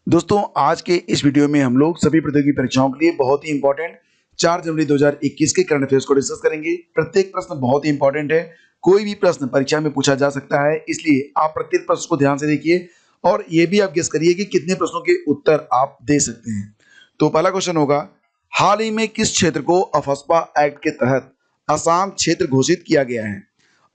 दोस्तों आज के इस वीडियो में हम लोग सभी प्रतियोगी परीक्षाओं के लिए बहुत ही इंपॉर्टेंट 4 जनवरी 2021 के करंट अफेयर्स को डिस्कस करेंगे। प्रत्येक प्रश्न बहुत ही इंपॉर्टेंट है। कोई भी प्रश्न परीक्षा में पूछा जा सकता है, इसलिए आप प्रत्येक प्रश्न को ध्यान से देखिए और ये भी आप गेस करिए कि कितने प्रश्नों के उत्तर आप दे सकते हैं। तो पहला क्वेश्चन होगा, हाल ही में किस क्षेत्र को अफस्पा एक्ट के तहत आसाम क्षेत्र घोषित किया गया है?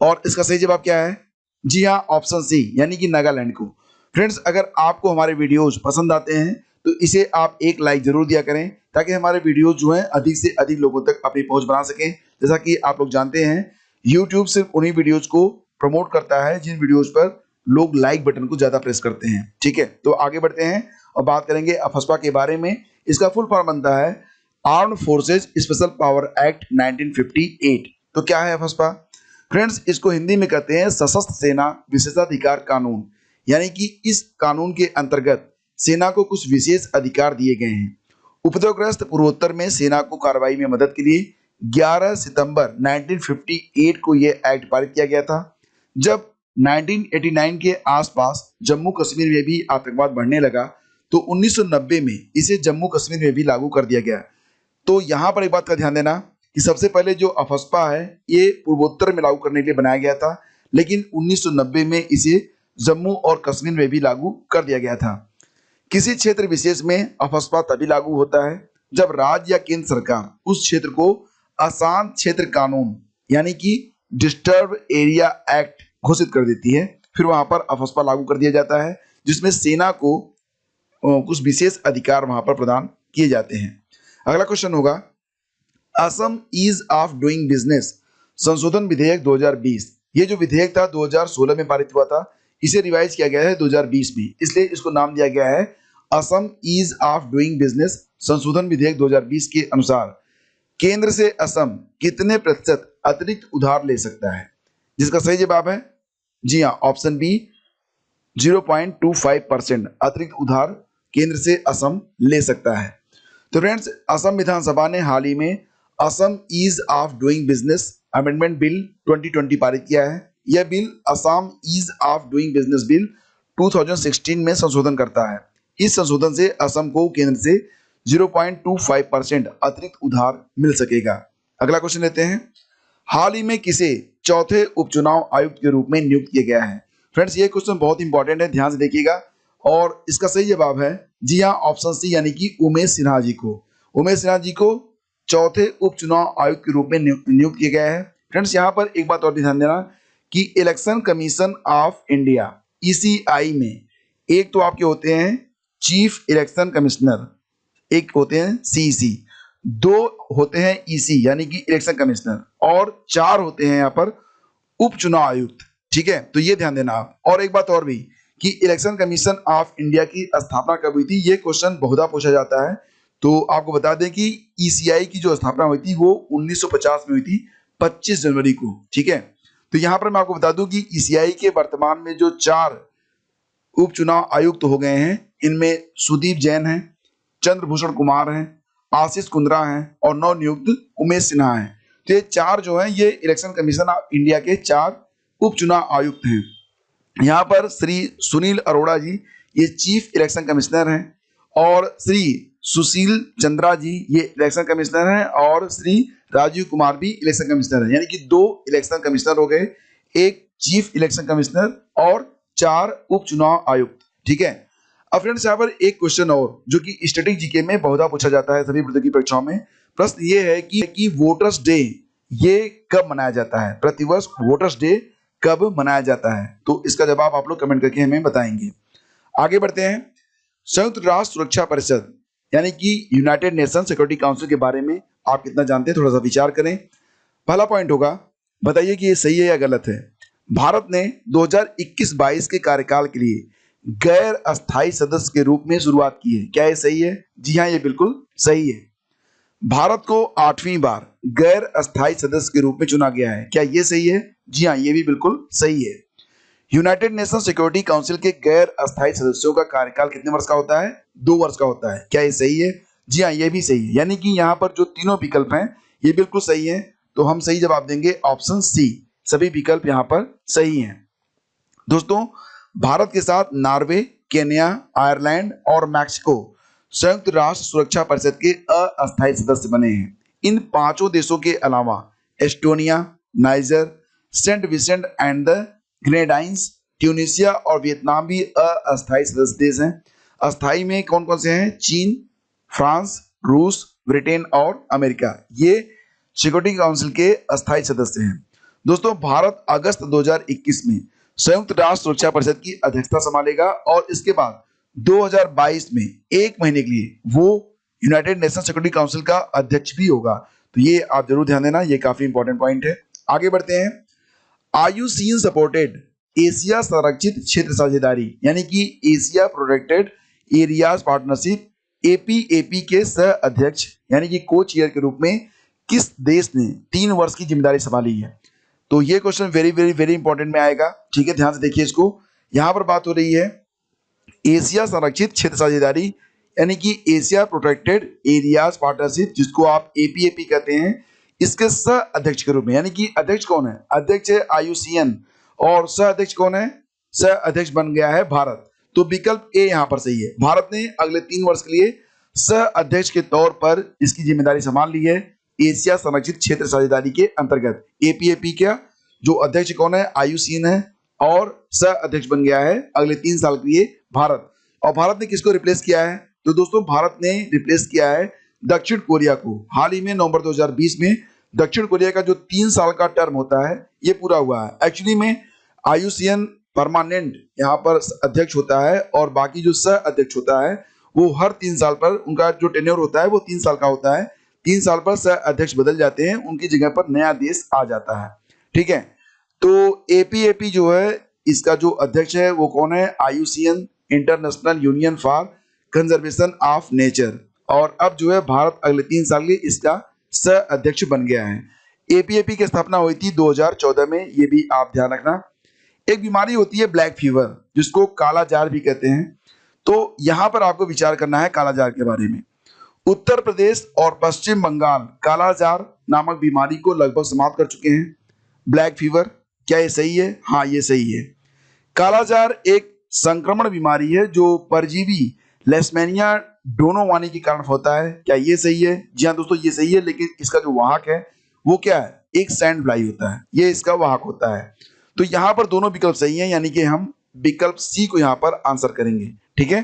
और इसका सही जवाब क्या है? जी हाँ, ऑप्शन सी यानी कि नागालैंड को। फ्रेंड्स, अगर आपको हमारे वीडियोज पसंद आते हैं तो इसे आप एक लाइक जरूर दिया करें ताकि हमारे वीडियोज जो हैं अधिक से अधिक लोगों तक अपनी पहुंच बना सकें। जैसा कि आप लोग जानते हैं, YouTube सिर्फ उन्हीं वीडियोज को प्रमोट करता है जिन वीडियोज पर लोग लाइक बटन को ज्यादा प्रेस करते हैं। ठीक है, तो आगे बढ़ते हैं और बात करेंगे अफस्पा के बारे में। इसका फुल फॉर्म बनता है armed forces special power act 1958। तो क्या है अफस्पा? फ्रेंड्स, इसको हिंदी में कहते हैं सशस्त्र सेना विशेषाधिकार कानून, यानी कि इस कानून के अंतर्गत सेना को कुछ विशेष अधिकार दिए गए हैं। उपद्रवग्रस्त पूर्वोत्तर में सेना को कार्रवाई में मदद के लिए 11 सितंबर 1958 को यह एक्ट पारित किया गया था। जब 1989 के आसपास जम्मू कश्मीर में भी आतंकवाद बढ़ने लगा तो 1990 में इसे जम्मू कश्मीर में भी लागू कर दिया गया। तो यहाँ पर एक बात का ध्यान देना कि सबसे पहले जो अफस्पा है ये पूर्वोत्तर में लागू करने के लिए बनाया गया था, लेकिन 1990 में इसे जम्मू और कश्मीर में भी लागू कर दिया गया था। किसी क्षेत्र विशेष में अफस्पा तभी लागू होता है जब राज्य या केंद्र सरकार उस क्षेत्र को अशांत क्षेत्र कानून यानी कि डिस्टर्ब एरिया एक्ट घोषित कर देती है। फिर वहां पर अफस्पा लागू कर दिया जाता है जिसमें सेना को कुछ विशेष अधिकार वहां पर प्रदान किए जाते हैं। अगला क्वेश्चन होगा, Assam ease of doing business संशोधन विधेयक 2020। ये जो विधेयक था 2016 में पारित हुआ था, इसे रिवाइज किया गया है 2020 में, इसलिए इसको नाम दिया गया है Assam ease of doing business संशोधन विधेयक 2020 के अनुसार केंद्र से असम कितने प्रतिशत अतिरिक्त उधार ले सकता है? जिसका सही जवाब है जी हाँ, ऑप्शन बी 0.25% अतिरिक्त उधार केंद्र से असम ले सकता है। तो फ्रेंड्स, असम विधानसभा ने हाल ही में Assam ease of doing business amendment bill 2020 पारित किया है। यह bill Assam ease of doing business bill 2016 में संशोधन करता है। इस संशोधन से असम को केंद्र से 0.25% अतिरिक्त उधार मिल सकेगा। अगला क्वेश्चन लेते हैं, हाल ही में किसे चौथे उपचुनाव आयुक्त के रूप में नियुक्त किया गया है? फ्रेंड्स, ये क्वेश्चन बहुत इंपॉर्टेंट है, ध्यान से देखिएगा और इसका सही जवाब है जी हाँ, ऑप्शन सी यानी कि उमेश सिन्हा जी को। उमेश सिन्हा जी को चौथे उपचुनाव आयुक्त के रूप में नियुक्त किया गया है। फ्रेंड्स, यहाँ पर एक बात और भी ध्यान देना कि election commission of India ECI में एक तो आपके होते हैं चीफ इलेक्शन कमिश्नर, एक होते हैं CEC, 2 होते हैं EC यानी कि इलेक्शन कमिश्नर और 4 होते हैं यहाँ पर उपचुनाव आयुक्त। ठीक है, तो ये ध्यान देना आप। और एक बात और भी कि इलेक्शन कमीशन ऑफ इंडिया की स्थापना कब हुई थी, ये क्वेश्चन बहुधा पूछा जाता है। तो आपको बता दें कि ECI की जो स्थापना हुई थी वो 1950 में हुई थी, 25 जनवरी को। ठीक है, तो यहां पर मैं आपको बता दूं कि ECI के वर्तमान में जो 4 उपचुनाव आयुक्त हो गए हैं, इनमें सुदीप जैन हैं, चंद्रभूषण कुमार हैं, आशीष कुंद्रा हैं और नवनियुक्त उमेश सिन्हा हैं। तो ये 4 जो हैं ये इलेक्शन कमीशन ऑफ इंडिया के 4 उपचुनाव आयुक्त हैं। यहाँ पर श्री सुनील अरोड़ा जी ये चीफ इलेक्शन कमिश्नर हैं और श्री सुशील चंद्रा जी ये इलेक्शन कमिश्नर हैं और श्री राजीव कुमार भी इलेक्शन कमिश्नर हैं, यानी कि 2 इलेक्शन कमिश्नर हो गए, एक चीफ इलेक्शन कमिश्नर और 4 उपचुनाव आयुक्त। ठीक है, अब फ्रेंड्स यहाँ पर एक क्वेश्चन और जो कि स्टैटिक जीके में बहुधा पूछा जाता है सभी प्रतियोगी परीक्षाओं में। प्रश्न ये है कि वोटर्स डे ये कब मनाया जाता है? प्रतिवर्ष वोटर्स डे कब मनाया जाता है? तो इसका जवाब आप लोग कमेंट करके हमें बताएंगे। आगे बढ़ते हैं, संयुक्त राष्ट्र सुरक्षा परिषद यानी कि यूनाइटेड नेशन सिक्योरिटी काउंसिल के बारे में आप कितना जानते हैं, थोड़ा सा विचार करें। पहला पॉइंट होगा, बताइए कि ये सही है या गलत है। भारत ने 2021-22 के कार्यकाल के लिए गैर अस्थायी सदस्य के रूप में शुरुआत की है। क्या ये सही है? जी हाँ, ये बिल्कुल सही है। भारत को 8वीं बार गैर अस्थायी सदस्य के रूप में चुना गया है। क्या ये सही है? जी हाँ, ये भी बिल्कुल सही है। यूनाइटेड नेशन सिक्योरिटी काउंसिल के गैर अस्थायी सदस्यों का कार्यकाल कितने वर्ष का होता है? 2 वर्ष का होता है। क्या ये सही है? जी हाँ, ये भी सही है। यानी कि यहाँ पर जो तीनों विकल्प हैं ये बिल्कुल सही है, तो हम सही जवाब देंगे ऑप्शन सी, सभी विकल्प यहाँ पर सही हैं। दोस्तों, भारत के साथ नॉर्वे केन्या, आयरलैंड और मैक्सिको संयुक्त राष्ट्र सुरक्षा परिषद के अस्थायी सदस्य बने हैं। इन पांचों देशों के अलावा Estonia, Niger, Saint Vincent and the Grenadines, Tunisia और वियतनाम भी अस्थायी सदस्य देश हैं। अस्थायी में कौन कौन से हैं? चीन, फ्रांस, रूस, ब्रिटेन और अमेरिका, ये सिक्योरिटी काउंसिल के अस्थायी सदस्य हैं। दोस्तों, भारत अगस्त 2021 में संयुक्त राष्ट्र सुरक्षा परिषद की अध्यक्षता संभालेगा और इसके बाद 2022 में एक महीने के लिए वो यूनाइटेड नेशन सिक्योरिटी काउंसिल का अध्यक्ष भी होगा। तो ये आप जरूर ध्यान देना, ये काफी इंपॉर्टेंट पॉइंट है। आगे बढ़ते हैं। आईयूसीएन सपोर्टेड एशिया संरक्षित क्षेत्र साझेदारी यानी कि एशिया प्रोटेक्टेड एरियाज पार्टनरशिप एपीएपी के सह अध्यक्ष यानी कि को चेयर के रूप में किस देश ने 3 वर्ष की जिम्मेदारी संभाली है? तो ये question very very very important में आएगा। ठीक है, ध्यान से देखिए इसको। यहां पर बात हो रही है एशिया संरक्षित क्षेत्र साझेदारी यानी कि एशिया प्रोटेक्टेड एरियाज पार्टनरशिप, जिसको आप एपीएपी कहते हैं, इसके सह अध्यक्ष के रूप में, यानी कि अध्यक्ष कौन है? अध्यक्ष है आईयूसीएन और सह अध्यक्ष कौन है? सह अध्यक्ष बन गया है भारत। तो विकल्प ए यहां पर सही है। भारत ने अगले 3 वर्ष के लिए सह अध्यक्ष के तौर पर इसकी जिम्मेदारी संभाल ली है एशिया संरक्षित क्षेत्र साझेदारी के अंतर्गत। एपीएपी का जो अध्यक्ष कौन है? आईयूसीएन है और सह अध्यक्ष बन गया है अगले 3 साल के लिए भारत। और भारत ने किसको रिप्लेस किया है? तो दोस्तों, भारत ने रिप्लेस किया है दक्षिण कोरिया को। हाल ही में नवंबर 2020 में दक्षिण कोरिया का जो 3 साल का टर्म होता है ये पूरा हुआ है। एक्चुअली में आईयूसीएन परमानेंट यहाँ पर अध्यक्ष होता है और बाकी जो सह अध्यक्ष होता है वो हर 3 साल पर, उनका जो टेन्योर होता है वो 3 साल का होता है। 3 साल पर सह अध्यक्ष बदल जाते हैं, उनकी जगह पर नया देश आ जाता है। ठीक है, तो एपीएपी जो है इसका जो अध्यक्ष है वो कौन है? IUCN, international union for conservation of nature. और अब जो है भारत अगले 3 साल के इसका सह अध्यक्ष बन गया है। एपीएपी की स्थापना हुई थी 2014 में, ये भी आप ध्यान रखना। एक बीमारी होती है ब्लैक फीवर, जिसको काला जार भी कहते हैं। तो यहां पर आपको विचार करना है काला जार के बारे में। उत्तर प्रदेश और पश्चिम बंगाल काला जार नामक बीमारी को लगभग समाप्त कर चुके हैं। ब्लैक फीवर, क्या ये सही है? हाँ, ये सही है। काला जार एक संक्रमण बीमारी है जो परजीवी लेशमैनिया डोनोवानी के कारण होता है। क्या ये सही है? जी हाँ दोस्तों, ये सही है, लेकिन इसका जो वाहक है वो क्या है? एक सैंड फ्लाई होता है, ये इसका वाहक होता है। तो यहाँ पर दोनों विकल्प सही हैं, यानी कि हम विकल्प सी को यहाँ पर आंसर करेंगे। ठीक है,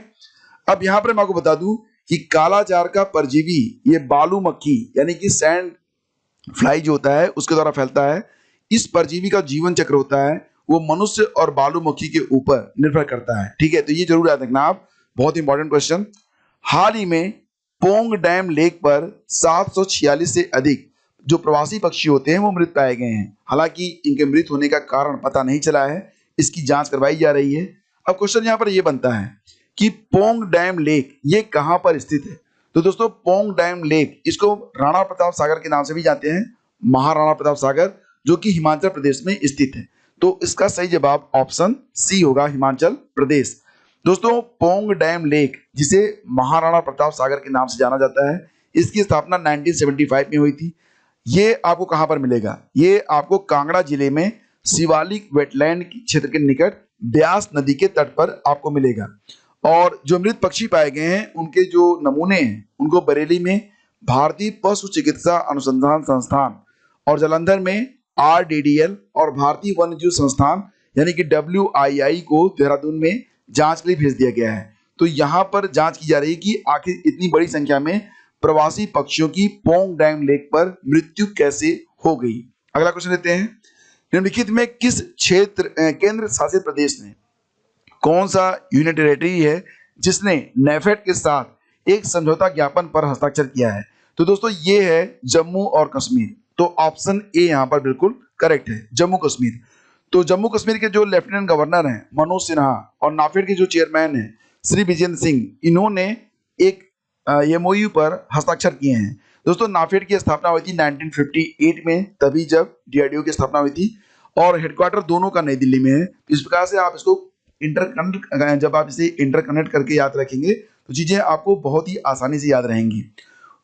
अब यहाँ पर मैं आपको बता दूं कि काला जार का परजीवी ये बालू मक्खी यानी कि सैंड फ्लाई जो होता है उसके द्वारा फैलता है। इस परजीवी का जीवन चक्र होता है वो मनुष्य और बालू मक्खी के ऊपर निर्भर करता है। ठीक है, तो ये जरूर याद रखना आप, बहुत इंपॉर्टेंट क्वेश्चन। हाल ही में पोंग डैम लेक पर 746 से अधिक जो प्रवासी पक्षी होते हैं वो मृत पाए गए हैं। हालांकि इनके मृत होने का कारण पता नहीं चला है, इसकी जांच करवाई जा रही है। अब क्वेश्चन यहाँ पर ये बनता है कि पोंग डैम लेक ये कहाँ पर स्थित है? तो दोस्तों, पोंग डैम लेक इसको राणा प्रताप सागर के नाम से भी जानते हैं, महाराणा प्रताप सागर, जो कि हिमाचल प्रदेश में स्थित है। तो इसका सही जवाब ऑप्शन सी होगा, हिमाचल प्रदेश। दोस्तों, पोंग डैम लेक जिसे महाराणा प्रताप सागर के नाम से जाना जाता है, इसकी स्थापना 1975 में हुई थी। ये आपको कहां पर मिलेगा? ये आपको कांगड़ा जिले में शिवालिक वेटलैंड क्षेत्र के निकट ब्यास नदी के तट पर आपको मिलेगा। और जो मृत पक्षी पाए गए हैं उनके जो नमूने हैं उनको बरेली में भारतीय पशु चिकित्सा अनुसंधान संस्थान और जालंधर में RDDL और भारतीय वन्यजीव संस्थान यानी कि WII को देहरादून में जांच के लिए भेज दिया गया है। तो यहाँ पर जांच की जा रही है कि आखिर इतनी बड़ी संख्या में प्रवासी पक्षियों की पोंग डैम लेक पर मृत्यु कैसे हो गई। अगला क्वेश्चन लेते हैं। निम्नलिखित में किस क्षेत्र केंद्र शासित प्रदेश ने, कौन सा यूनियन टेरिटरी है जिसने नेफेड के साथ एक समझौता ज्ञापन पर हस्ताक्षर किया है? तो दोस्तों, ये है जम्मू और कश्मीर। तो ऑप्शन ए यहाँ पर बिल्कुल करेक्ट है, जम्मू कश्मीर। तो जम्मू कश्मीर के जो लेफ्टिनेंट गवर्नर हैं मनोज सिन्हा और नाफेड के जो चेयरमैन हैं श्री विजेंद्र सिंह, इन्होंने एक MOU पर हस्ताक्षर किए हैं। दोस्तों, नाफेड की स्थापना हुई थी 1958 में, तभी जब DRDO की स्थापना हुई थी, और हेडक्वार्टर दोनों का नई दिल्ली में है। इस प्रकार से आप इसको जब आप इसे इंटरकनेक्ट करके याद रखेंगे तो चीजें आपको बहुत ही आसानी से याद रहेंगी।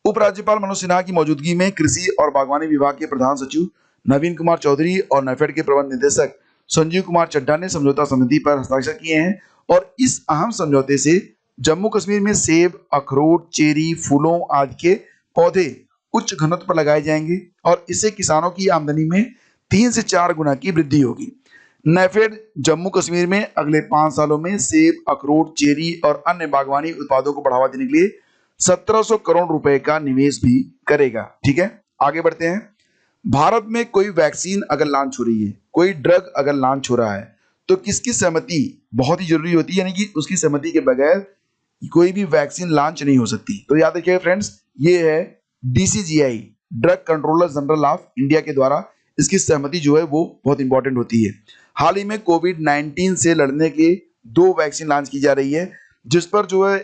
उपराज्यपाल मनोज सिन्हा की मौजूदगी में कृषि और बागवानी विभाग के प्रधान सचिव नवीन कुमार चौधरी और नेफेड के प्रबंध निदेशक संजीव कुमार चड्ढा ने समझौता समिति पर हस्ताक्षर किए हैं और इस अहम समझौते से जम्मू कश्मीर में सेब, अखरोट, चेरी, फूलों आदि के पौधे उच्च घनत्व पर लगाए जाएंगे और इससे किसानों की आमदनी में 3 से 4 गुना की वृद्धि होगी। नेफेड जम्मू कश्मीर में अगले 5 सालों में सेब, अखरोट, चेरी और अन्य बागवानी उत्पादों को बढ़ावा देने के लिए 1700 करोड़ रुपए का निवेश भी करेगा। ठीक है, आगे बढ़ते हैं। भारत में कोई वैक्सीन अगर लॉन्च हो रही है, कोई ड्रग अगर लॉन्च हो रहा है, तो किसकी सहमति बहुत ही जरूरी होती है, यानी कि उसकी सहमति के बगैर कोई भी वैक्सीन लॉन्च नहीं हो सकती। तो याद रखिएगा फ्रेंड्स, ये है DCGI, drug controller general of India के द्वारा इसकी सहमति जो है वो बहुत इंपॉर्टेंट होती है। हाल ही में कोविड-19 से लड़ने के 2 वैक्सीन लॉन्च की जा रही है, जिस पर जो है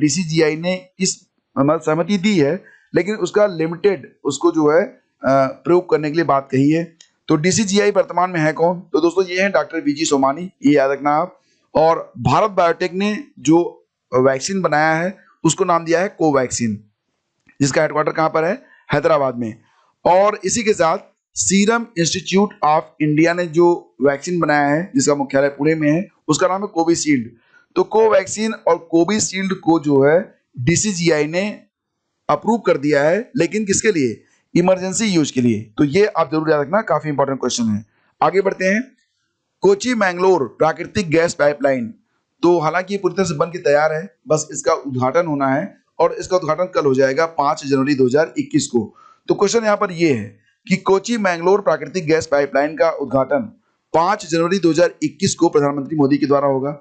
DCGI ने इस सहमति दी है, लेकिन उसका लिमिटेड उसको जो है प्रयोग करने के लिए बात कही है। तो DCGI वर्तमान में है कौन? तो दोस्तों ये है डॉक्टर VG सोमानी, ये याद रखना आप। और भारत बायोटेक ने जो वैक्सीन बनाया है उसको नाम दिया है कोवैक्सीन, जिसका हेडक्वार्टर कहाँ पर है? हैदराबाद में। और इसी के साथ सीरम इंस्टीट्यूट ऑफ इंडिया ने जो वैक्सीन बनाया है, जिसका मुख्यालय पुणे में है, उसका नाम है कोविशील्ड। तो कोवैक्सीन और कोविशील्ड को जो है DCGI ने अप्रूव कर दिया है, लेकिन किसके लिए? इमरजेंसी यूज के लिए। तो ये आप जरूर याद रखना, काफी इंपॉर्टेंट क्वेश्चन है। आगे बढ़ते हैं। कोची मैंगलोर प्राकृतिक गैस पाइपलाइन, तो हालांकि ये पूरी तरह से बन के तैयार है, बस इसका उद्घाटन होना है और इसका उद्घाटन कल हो जाएगा 5 जनवरी 2021 को। तो क्वेश्चन यहाँ पर ये है कि कोची मैंगलोर प्राकृतिक गैस पाइपलाइन का उद्घाटन 5 जनवरी 2021 को प्रधानमंत्री मोदी के द्वारा होगा।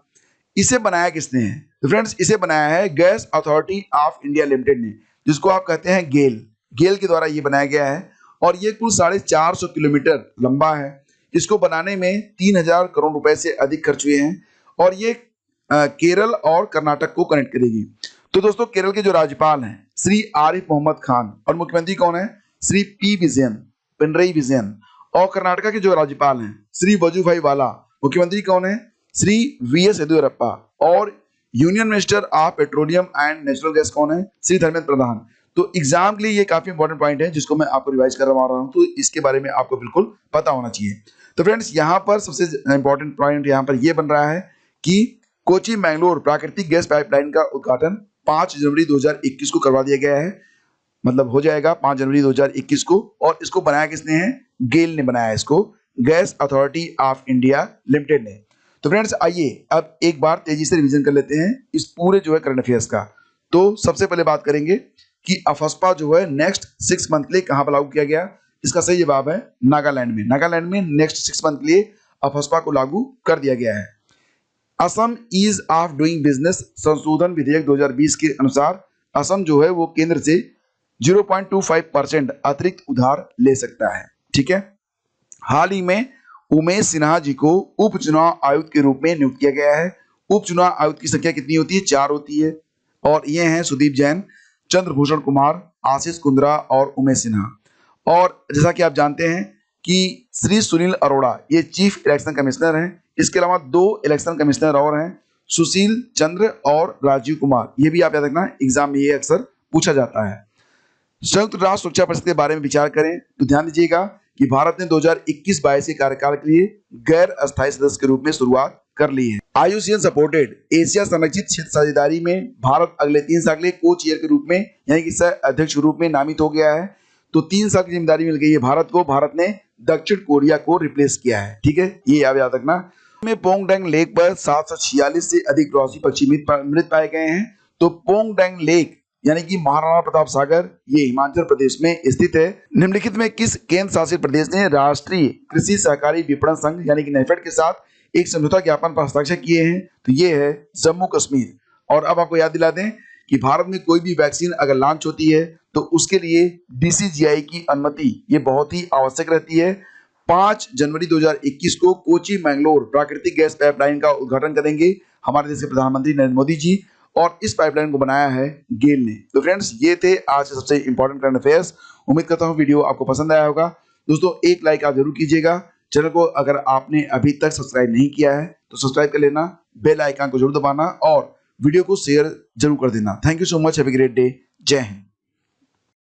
इसे बनाया किसने है? तो फ्रेंड्स, इसे बनाया है gas authority of India limited ने, जिसको आप कहते हैं गेल। गेल के द्वारा ये बनाया गया है और ये कुल 450 किलोमीटर लंबा है। इसको बनाने में 3000 करोड़ रुपए से अधिक खर्च हुए हैं और ये केरल और कर्नाटक को कनेक्ट करेगी। तो दोस्तों, केरल के जो राज्यपाल हैं श्री आरिफ मोहम्मद खान और मुख्यमंत्री कौन है? श्री पिनरई विजयन। और कर्नाटका के जो राज्यपाल हैं श्री वजुभाई वाला, मुख्यमंत्री कौन है? श्री VS येदियुरप्पा। और union minister of petroleum and natural gas कौन है? श्री धर्मेंद्र प्रधान। तो एग्जाम के लिए ये काफी इंपॉर्टेंट पॉइंट है, जिसको मैं आपको रिवाइज करवा रहा हूँ, तो इसके बारे में आपको बिल्कुल पता होना चाहिए। तो फ्रेंड्स, यहाँ पर सबसे इंपॉर्टेंट पॉइंट यहाँ पर ये बन रहा है कि कोची मैंगलोर प्राकृतिक गैस पाइपलाइन का उद्घाटन 5 जनवरी 2021 को करवा दिया गया है, मतलब हो जाएगा 5 जनवरी 2021 को। और इसको बनाया किसने है? गेल ने बनाया इसको, gas authority of India limited ने। तो फ्रेंड्स, आइए अब एक बार तेजी से रिवीजन कर लेते हैं इस पूरे जो है करंट अफेयर्स का। तो सबसे पहले बात करेंगे कि अफस्पा जो है नेक्स्ट 6 मंथ के लिए कहां पर लागू किया गया? इसका सही जवाब है नागालैंड में। नागालैंड में नेक्स्ट 6 मंथ के लिए अफस्पा को लागू कर दिया गया है। Assam ease of doing business संशोधन विधेयक 2020 के अनुसार असम जो है वो केंद्र से 0.25% अतिरिक्त उधार ले सकता है। ठीक है। हाल ही में उमेश सिन्हा जी को उप चुनाव आयुक्त के रूप में नियुक्त किया गया है। उप चुनाव आयुक्त की संख्या कितनी होती है? 4 होती है और ये हैं सुदीप जैन, चंद्रभूषण कुमार, आशीष कुंद्रा और उमेश सिन्हा। और जैसा कि आप जानते हैं कि श्री सुनील अरोड़ा ये चीफ इलेक्शन कमिश्नर हैं। इसके अलावा 2 इलेक्शन कमिश्नर और हैं, सुशील चंद्र और राजीव कुमार। ये भी आप याद रखना, एग्जाम में ये अक्सर पूछा जाता है। संयुक्त राष्ट्र सुरक्षा परिषद के बारे में विचार करें तो ध्यान दीजिएगा कि भारत ने 2021-22 के कार्यकाल के लिए गैर अस्थायी सदस्य के रूप में शुरुआत कर ली है। IUCN सपोर्टेड एशिया संरक्षित क्षेत्र साझेदारी में भारत अगले 3 साल के लिए को चेयर के रूप में यानी कि सह अध्यक्ष के रूप में नामित हो गया है। तो 3 साल की जिम्मेदारी मिल गई है भारत को। भारत ने दक्षिण कोरिया को रिप्लेस किया है। ठीक है, ये आप याद रखना। में पोंगडेंग लेक पर 746 से अधिक प्रवासी पक्षी मृत पाए गए हैं। तो पोंगडेंग लेक यानी कि महाराणा प्रताप सागर ये हिमाचल प्रदेश में स्थित है। निम्नलिखित में किस केंद्र शासित प्रदेश ने राष्ट्रीय कृषि सहकारी विपणन संघ यानी कि नेफेड के साथ एक समझौता ज्ञापन पर हस्ताक्षर किए हैं? तो ये है जम्मू कश्मीर। और अब आपको याद दिला दें कि भारत में कोई भी वैक्सीन अगर लॉन्च होती है तो उसके लिए DCGI की अनुमति ये बहुत ही आवश्यक रहती है। 5 जनवरी 2021 को कोची मैंगलोर प्राकृतिक गैस पाइपलाइन का उद्घाटन करेंगे हमारे देश के प्रधानमंत्री नरेंद्र मोदी जी, और इस पाइपलाइन को बनाया है गेल ने। तो फ्रेंड्स, ये थे आज के सबसे इंपॉर्टेंट करंट अफेयर्स। उम्मीद करता हूँ वीडियो आपको पसंद आया होगा। दोस्तों, एक लाइक आप जरूर कीजिएगा। चैनल को अगर आपने अभी तक सब्सक्राइब नहीं किया है तो सब्सक्राइब कर लेना, बेल आइकन को जरूर दबाना और वीडियो को शेयर जरूर कर देना। Thank you so much, have a great day. जय हिंद।